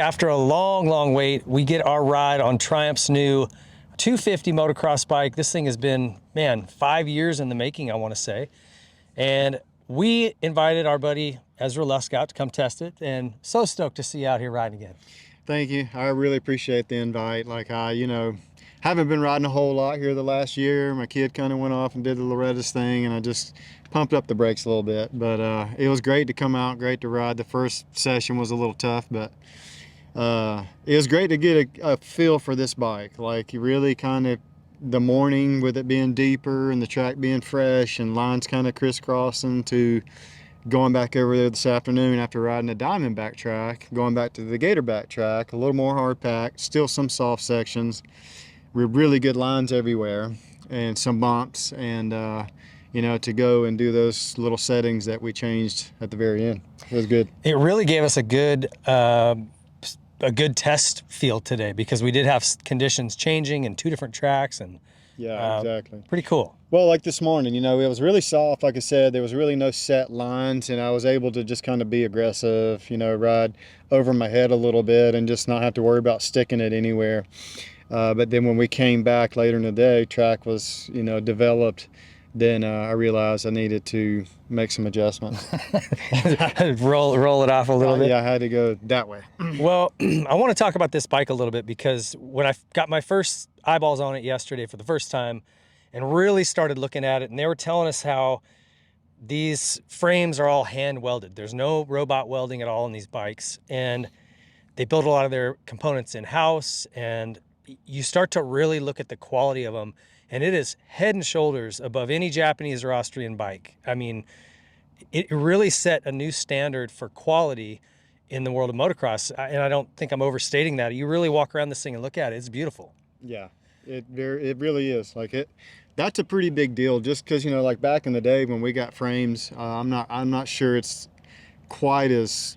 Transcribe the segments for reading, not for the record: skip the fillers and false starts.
after a long wait, we get our ride on Triumph's new 250 motocross bike. This thing has been, man, 5 years in the making, I want to say. And we invited our buddy Ezra Lusk out to come test it, and so stoked to see you out here riding again. Thank you. I really appreciate the invite. Like haven't been riding a whole lot here the last year. My kid kind of went off and did the Loretta's thing, and I just pumped up the brakes a little bit. But it was great to come out, great to ride. The first session was a little tough, but it was great to get a feel for this bike. Like, you really kind of, the morning with it being deeper and the track being fresh and lines kind of crisscrossing, to going back over there this afternoon after riding a Diamondback track, going back to the Gatorback track, a little more hard packed, still some soft sections, with really good lines everywhere and some bumps, and to go and do those little settings that we changed at the very end. It was good. It really gave us a good test field today, because we did have conditions changing in 2 different tracks, and yeah, exactly. Pretty cool. Well, like this morning, it was really soft. Like I said, there was really no set lines, and I was able to just kind of be aggressive, ride over my head a little bit and just not have to worry about sticking it anywhere. But then when we came back later in the day, track was, developed, then I realized I needed to make some adjustments. roll it off a little bit. Yeah, I had to go that way. Well, I want to talk about this bike a little bit, because when I got my first eyeballs on it yesterday for the first time and really started looking at it, and they were telling us how these frames are all hand welded. There's no robot welding at all in these bikes, and they build a lot of their components in-house, and you start to really look at the quality of them, and it is head and shoulders above any Japanese or Austrian bike. I mean, it really set a new standard for quality in the world of motocross, and I don't think I'm overstating that. You really walk around this thing and look at it, it's beautiful. Yeah, it really is. That's a pretty big deal, just because, like back in the day when we got frames, I'm not sure it's quite as,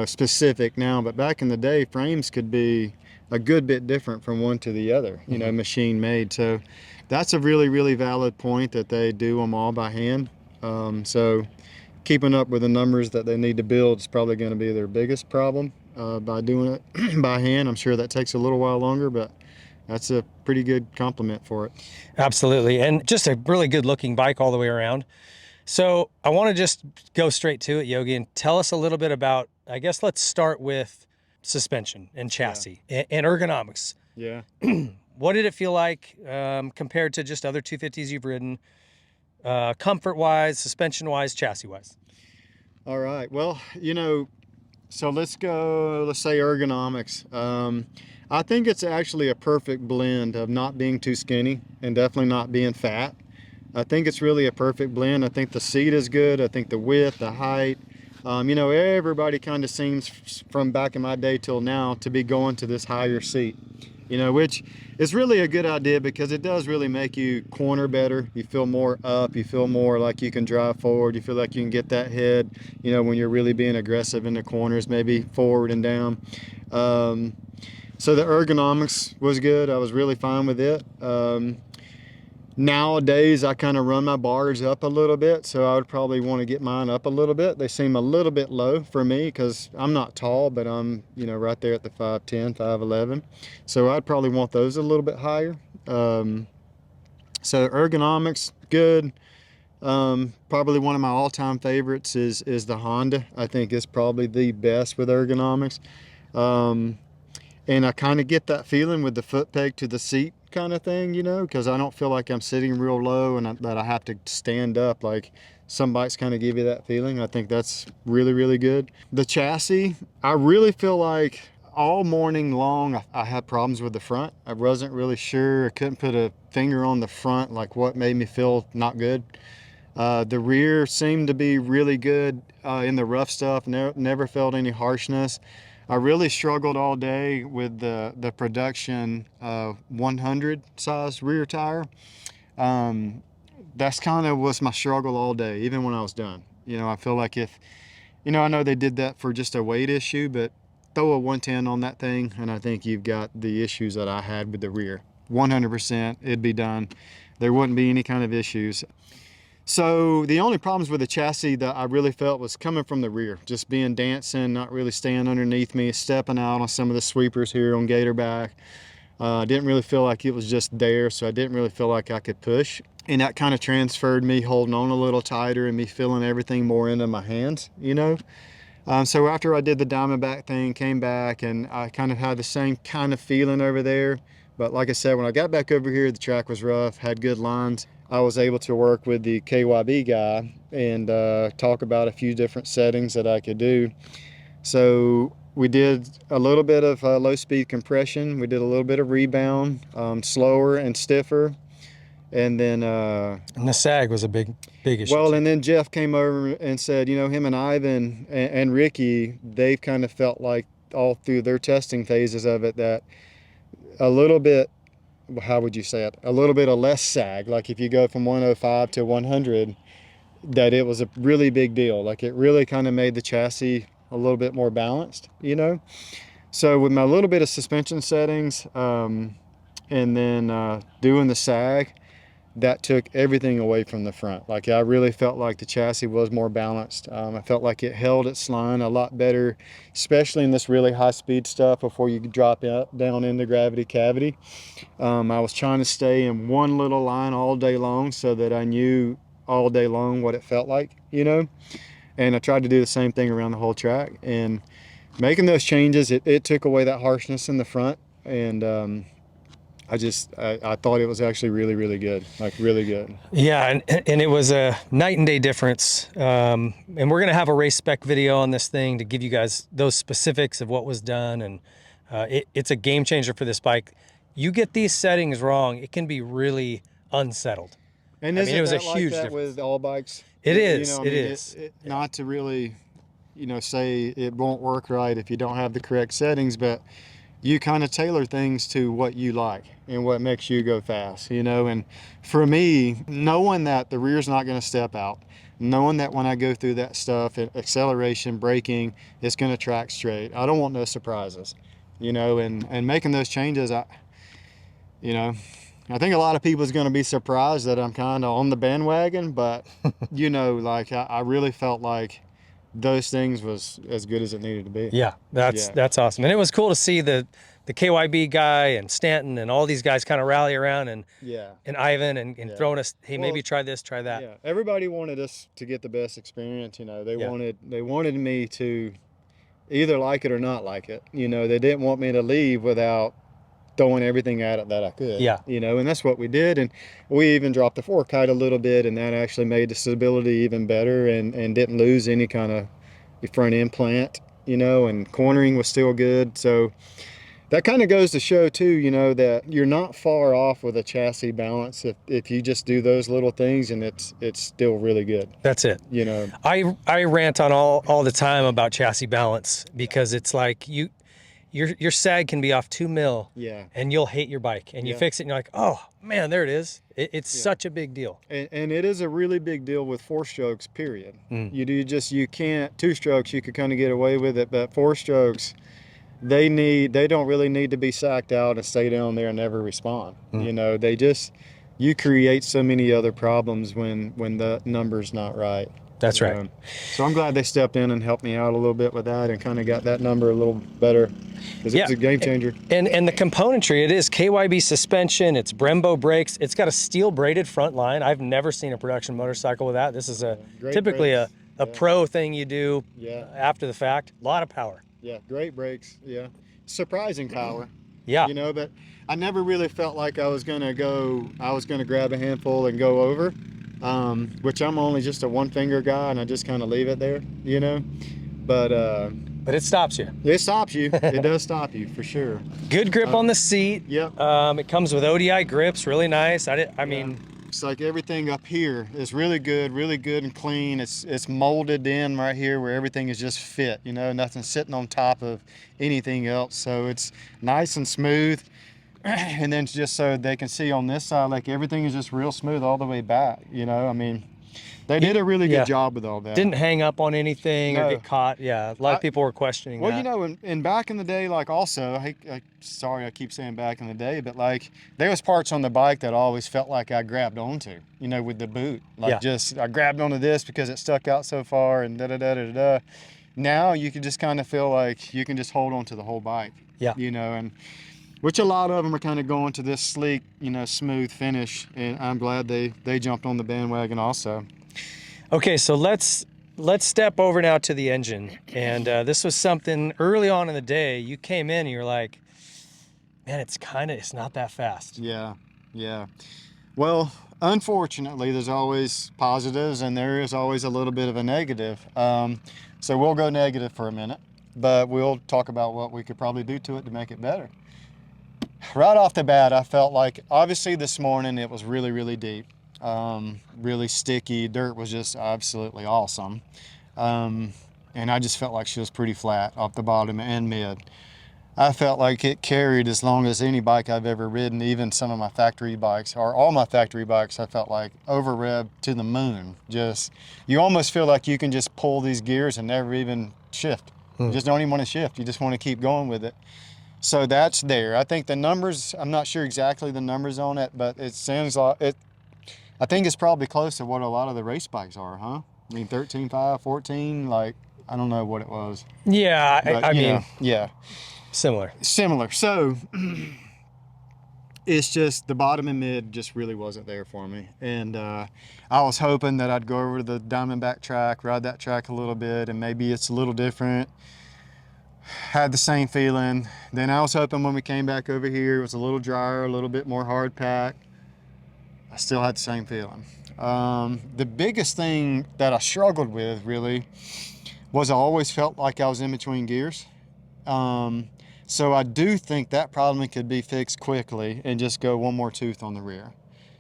specific now, but back in the day, frames could be a good bit different from one to the other, machine made. So that's a really valid point, that they do them all by hand. So keeping up with the numbers that they need to build is probably going to be their biggest problem by doing it by hand. I'm sure that takes a little while longer, but that's a pretty good compliment for it. Absolutely, and just a really good looking bike all the way around. So I want to just go straight to it, Yogi, and tell us a little bit about, I guess let's start with suspension and chassis and ergonomics. Yeah. What did it feel like compared to just other 250s you've ridden, comfort-wise, suspension-wise, chassis-wise? All right. Well, so let's say ergonomics. I think it's actually a perfect blend of not being too skinny and definitely not being fat. I think it's really a perfect blend. I think the seat is good. I think the width, the height. Everybody kind of seems, from back in my day till now, to be going to this higher seat, which is really a good idea, because it does really make you corner better. You feel more up, you feel more like you can drive forward, you feel like you can get that head, when you're really being aggressive in the corners, maybe forward and down. So the ergonomics was good. I was really fine with it. Nowadays, I kind of run my bars up a little bit, so I would probably want to get mine up a little bit. They seem a little bit low for me, because I'm not tall, but I'm, right there at the 5'10", 5'11". So I'd probably want those a little bit higher. So ergonomics, good. Probably one of my all-time favorites is the Honda. I think it's probably the best with ergonomics. And I kind of get that feeling with the foot peg to the seat kind of thing, because I don't feel like I'm sitting real low and that I have to stand up. Like some bikes kind of give you that feeling. I think that's really good. The chassis, I really feel like all morning long I had problems with the front. I wasn't really sure. I couldn't put a finger on the front, like what made me feel not good. The rear seemed to be really good in the rough stuff. Never felt any harshness. I really struggled all day with the production 100 size rear tire. That's kind of was my struggle all day, even when I was done. I feel like if, I know they did that for just a weight issue, but throw a 110 on that thing, and I think you've got the issues that I had with the rear. 100%, it'd be done. There wouldn't be any kind of issues. So the only problems with the chassis that I really felt was coming from the rear, just being dancing, not really staying underneath me, stepping out on some of the sweepers here on Gatorback. Didn't really feel like it was just there, so I didn't really feel like I could push. And that kind of transferred me holding on a little tighter and me feeling everything more into my hands, you know? So after I did the Diamondback thing, came back, and I kind of had the same kind of feeling over there. But like I said, when I got back over here, the track was rough, had good lines. I was able to work with the KYB guy and talk about a few different settings that I could do. So we did a little bit of low speed compression. We did a little bit of rebound, slower and stiffer. And then And the sag was a big issue. well, and then Jeff came over and said, you know, him and Ivan and Ricky, they've kind of felt like all through their testing phases of it that a little bit, how would you say it, a little bit of less sag, like if you go from 105 to 100, that it was a really big deal. Like it really kind of made the chassis a little bit more balanced, you know. So with my little bit of suspension settings and then doing the sag, that took everything away from the front. Like I really felt like the chassis was more balanced. I felt like it held its line a lot better, especially in this really high speed stuff before you drop down into gravity cavity. I was trying to stay in one little line all day long so that I knew all day long what it felt like, you know. And I tried to do the same thing around the whole track, and making those changes, it took away that harshness in the front. And I thought it was actually really, really good, like really good. Yeah, and it was a night and day difference. And we're gonna have a race spec video on this thing to give you guys those specifics of what was done. And it's a game changer for this bike. You get these settings wrong, it can be really unsettled. And I mean, it was a huge that difference with all bikes. It is. You know, It is. Not to really, you know, say it won't work right if you don't have the correct settings, but you kind of tailor things to what you like and what makes you go fast, you know. And for me, knowing that the rear's not going to step out, knowing that when I go through that stuff, acceleration, braking, it's going to track straight. I don't want no surprises, you know. And making those changes, you know, I think a lot of people is going to be surprised that I'm kind of on the bandwagon, but you know, like I really felt like those things was as good as it needed to be. Yeah, that's awesome. And it was cool to see the KYB guy and Stanton and all these guys kind of rally around and Ivan and throwing us, hey, maybe try this, try that. Yeah, everybody wanted us to get the best experience. You know, they wanted me to either like it or not like it. You know, they didn't want me to leave without throwing everything at it that I could. Yeah. You know, and that's what we did. And we even dropped the fork height a little bit, and that actually made the stability even better and didn't lose any kind of front end plant, you know, and cornering was still good. So that kind of goes to show too, you know, that you're not far off with a chassis balance if you just do those little things, and it's still really good. That's it. You know, I rant on all the time about chassis balance because it's like your sag can be off 2 mil, and you'll hate your bike, and you fix it and you're like, oh man, there it is. It's such a big deal. And it is a really big deal with 4-strokes, period. You can't 2-strokes, you could kind of get away with it, but 4-strokes, they don't really need to be sacked out and stay down there and never respond. You know, you create so many other problems when the number's not right. That's right. So I'm glad they stepped in and helped me out a little bit with that and kind of got that number a little better, because it's a game changer. And the componentry, it is KYB suspension, it's Brembo brakes, it's got a steel braided front line. I've never seen a production motorcycle with that. This is typically a pro thing you do after the fact. A lot of power. Yeah, great brakes. Yeah, surprising power. Yeah. You know, but I never really felt like I was gonna grab a handful and go over. Which I'm only just a 1-finger guy, and I just kind of leave it there, you know. But it stops you. It stops you. It does stop you for sure. Good grip on the seat. Yep. It comes with ODI grips, really nice. I mean, it's like everything up here is really good and clean. It's molded in right here where everything is just fit, you know, nothing sitting on top of anything else. So it's nice and smooth. And then just so they can see on this side, like everything is just real smooth all the way back, you know. I mean, They did a really good job with all that. Didn't hang up on anything or get caught. Yeah, a lot of people were questioning well, that. you know, and back in the day, like also, sorry I keep saying back in the day, but like there was parts on the bike that I always felt like I grabbed onto, you know, with the boot. Like just, I grabbed onto this because it stuck out so far and da-da-da-da-da. Now you can just kind of feel like you can just hold on to the whole bike. Yeah. You know, and which a lot of them are kind of going to this sleek, you know, smooth finish. And I'm glad they jumped on the bandwagon also. Okay, so let's step over now to the engine. And this was something early on in the day. You came in and you're like, man, it's not that fast. Yeah, yeah. Well, unfortunately, there's always positives and there is always a little bit of a negative. So we'll go negative for a minute, but we'll talk about what we could probably do to it to make it better. Right off the bat, I felt like, obviously this morning it was really, really deep. Really sticky. Dirt was just absolutely awesome. And I just felt like she was pretty flat off the bottom and mid. I felt like it carried as long as any bike I've ever ridden, even some of my factory bikes, or all my factory bikes. I felt like over revved to the moon. Just, you almost feel like you can just pull these gears and never even shift. You just don't even want to shift. You just want to keep going with it. So that's there. I think the numbers, I'm not sure exactly the numbers on it, but it sounds like it. I think it's probably close to what a lot of the race bikes are, huh? I mean, 13.5, 14, like, I don't know what it was. Yeah, But, I mean, yeah. similar. So it's just the bottom and mid just really wasn't there for me. And I was hoping that I'd go over to the Diamondback track, ride that track a little bit, and maybe it's a little different. Had the same feeling. Then I was hoping when we came back over here, it was a little drier, a little bit more hard pack. I still had the same feeling. The biggest thing that I struggled with really was I always felt like I was in between gears. So I do think that problem could be fixed quickly and just go one more tooth on the rear.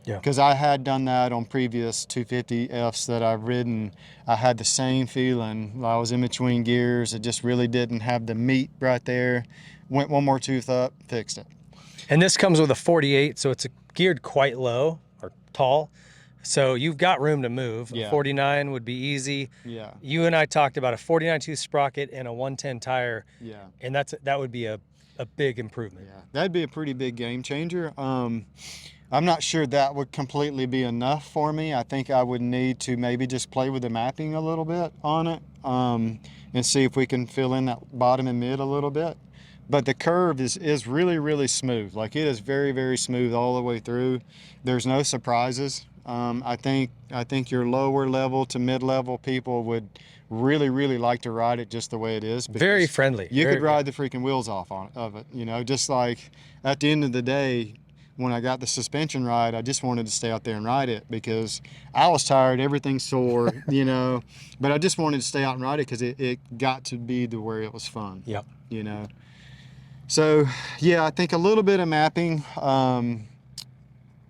Yeah. Because I had done that on previous 250Fs that I've ridden. I had the same feeling. I was in between gears. It just really didn't have the meat right there. Went one more tooth up, fixed it. And this comes with a 48, so it's geared quite low or tall. So you've got room to move. Yeah. A 49 would be easy. Yeah. You and I talked about a 49 tooth sprocket and a 110 tire. Yeah. And that would be a big improvement. Yeah, that'd be a pretty big game changer. I'm not sure that would completely be enough for me. I think I would need to maybe just play with the mapping a little bit on it and see if we can fill in that bottom and mid a little bit. But the curve is really, really smooth. Like it is very, very smooth all the way through. There's no surprises. I think your lower level to mid-level people would really, really like to ride it just the way it is. Very friendly. You could ride the freaking wheels off of it, you know, just like at the end of the day, when I got the suspension ride, I just wanted to stay out there and ride it because I was tired, everything's sore, you know, but I just wanted to stay out and ride it because it got to be to where it was fun. Yep. You know. So, yeah, I think a little bit of mapping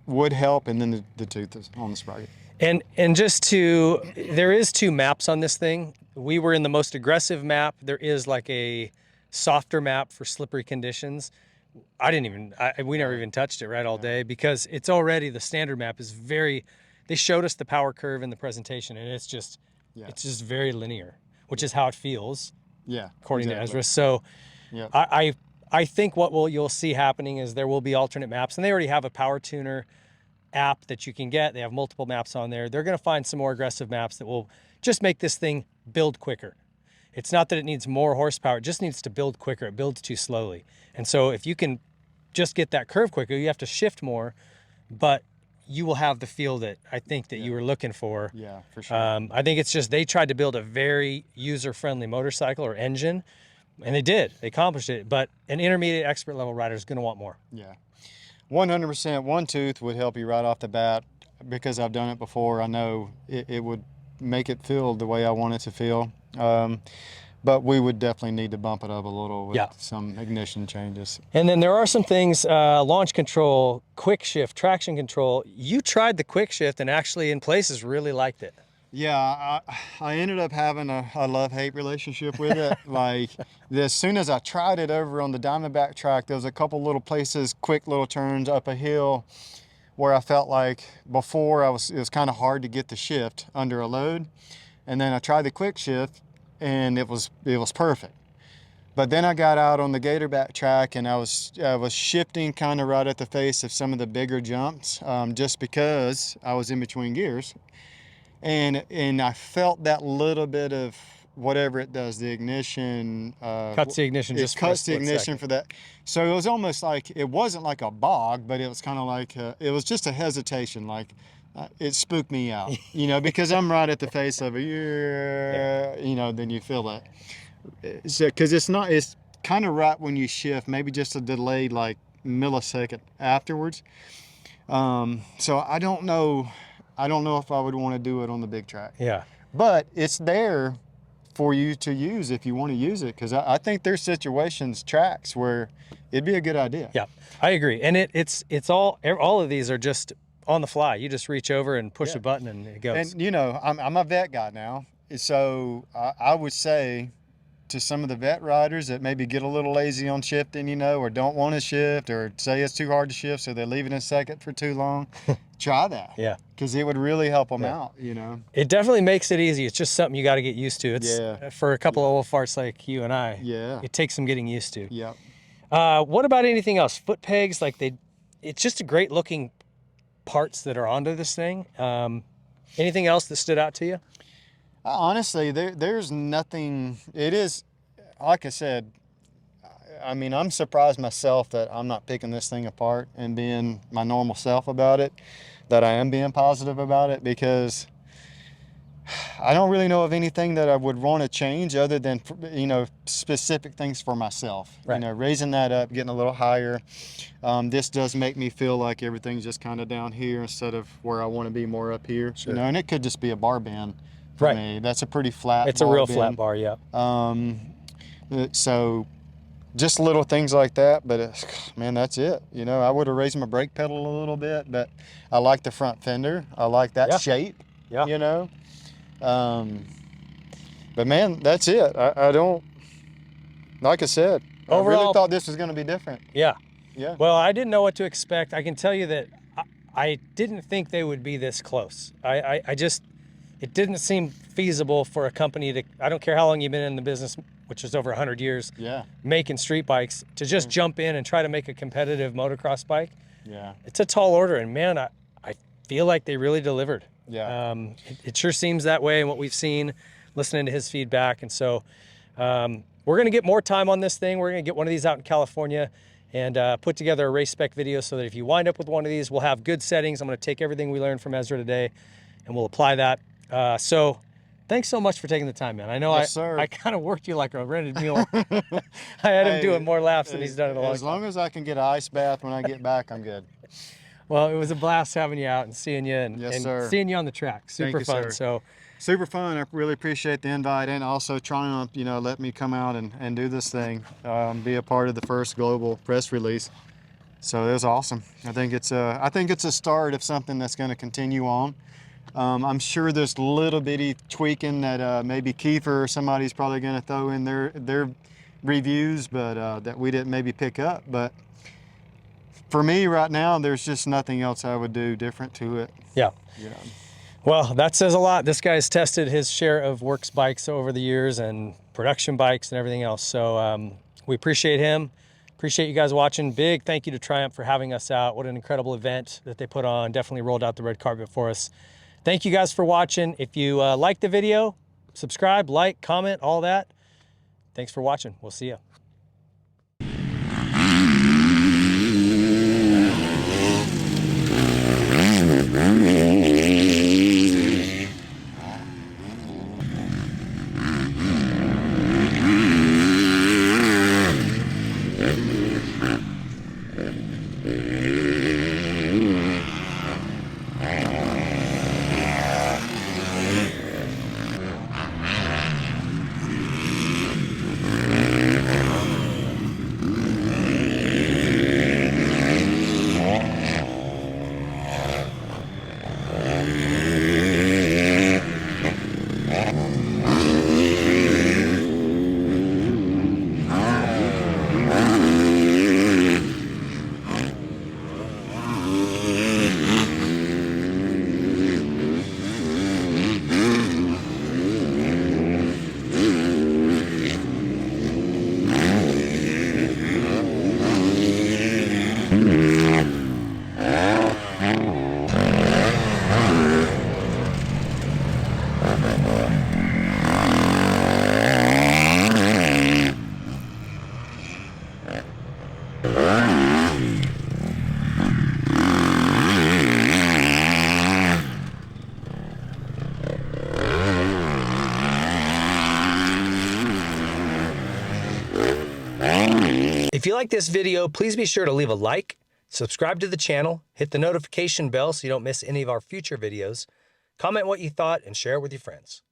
would help, and then the tooth is on the sprocket. And there is two maps on this thing. We were in the most aggressive map. There is like a softer map for slippery conditions. We never even touched it all day because it's already, the standard map is very, they showed us the power curve in the presentation and it's just very linear, which is how it feels. Yeah. According to Ezra. So I think what you'll see happening is there will be alternate maps, and they already have a power tuner app that you can get. They have multiple maps on there. They're going to find some more aggressive maps that will just make this thing build quicker. It's not that it needs more horsepower, it just needs to build quicker. It builds too slowly. And so if you can just get that curve quicker, you have to shift more, but you will have the feel that I think that you were looking for. Yeah, for sure. I think it's just they tried to build a very user-friendly motorcycle or engine, and they did. They accomplished it, but an intermediate expert level rider is going to want more. Yeah. 100% one tooth would help you right off the bat because I've done it before. I know it would make it feel the way I want it to feel. But we would definitely need to bump it up a little with some ignition changes. And then there are some things, launch control, quick shift, traction control. You tried the quick shift and actually in places really liked it. Yeah, I ended up having a love-hate relationship with it. Like, as soon as I tried it over on the Diamondback track, there was a couple little places, quick little turns up a hill, where I felt like before it was kind of hard to get the shift under a load. And then I tried the quick shift and it was perfect. But then I got out on the Gatorback track and I was shifting kind of right at the face of some of the bigger jumps, just because I was in between gears. And I felt that little bit of whatever it does, the ignition. Cuts the ignition just cuts for a the ignition second. for that. So it was almost like, it wasn't like a bog, but it was kind of like, it was just a hesitation. Like it spooked me out, you know, because I'm right at the face of it, you know, then you feel that. So, cause it's kind of right when you shift, maybe just a delayed like millisecond afterwards. So I don't know if I would want to do it on the big track. Yeah. But it's there for you to use if you want to use it, because I think there's situations, tracks, where it'd be a good idea. Yeah, I agree. And it's all of these are just on the fly. You just reach over and push a button and it goes. And you know, I'm a vet guy now, so I would say to some of the vet riders that maybe get a little lazy on shifting, you know, or don't want to shift, or say it's too hard to shift, so they leave it in second for too long. Try that. Yeah. Because it would really help them out, you know. It definitely makes it easy. It's just something you got to get used to. It's for a couple of old farts like you and I. Yeah. It takes some getting used to. Yeah. What about anything else? Foot pegs, like it's just a great looking parts that are onto this thing. Anything else that stood out to you? Honestly, there's nothing. It is, like I said, I mean, I'm surprised myself that I'm not picking this thing apart and being my normal self about it, that I am being positive about it, because I don't really know of anything that I would want to change other than, you know, specific things for myself. Right. You know, raising that up, getting a little higher. This does make me feel like everything's just kind of down here instead of where I want to be more up here. Sure. You know, and it could just be a bar band for me. That's a pretty flat. It's a real flat bar, yeah. So just little things like that, but man, that's it. You know, I would have raised my brake pedal a little bit, but I like the front fender. I like that shape. Yeah. You know. But man, that's it. I don't, like I said, overall, I really thought this was going to be different. Yeah. Yeah. Well, I didn't know what to expect. I can tell you that I didn't think they would be this close. I just, it didn't seem feasible for a company to, I don't care how long you've been in the business, which is over 100 years, making street bikes, to just jump in and try to make a competitive motocross bike. Yeah. It's a tall order, and man, I feel like they really delivered. Yeah. It sure seems that way in what we've seen, listening to his feedback. And so we're going to get more time on this thing. We're going to get one of these out in California and put together a race spec video so that if you wind up with one of these, we'll have good settings. I'm going to take everything we learned from Ezra today and we'll apply that. So thanks so much for taking the time, man. I know I kind of worked you like a rented mule. I had him doing more laps than he's done in a long time. As long as I can get an ice bath when I get back, I'm good. Well, it was a blast having you out and seeing you and seeing you on the track. Super fun. Sir. So super fun. I really appreciate the invite, and also Triumph, you know, let me come out and do this thing, be a part of the first global press release. So it was awesome. I think it's a start of something that's going to continue on. I'm sure there's little bitty tweaking that maybe Kiefer or somebody's probably going to throw in their reviews, but that we didn't maybe pick up. But for me right now, there's just nothing else I would do different to it. Yeah. You know. Well, that says a lot. This guy's tested his share of works bikes over the years and production bikes and everything else. So we appreciate him. Appreciate you guys watching. Big thank you to Triumph for having us out. What an incredible event that they put on. Definitely rolled out the red carpet for us. Thank you guys for watching. If you like the video, subscribe, like, comment, all that. Thanks for watching. We'll see you. you like this video, please be sure to leave a like, subscribe to the channel, hit the notification bell so you don't miss any of our future videos, comment what you thought, and share it with your friends.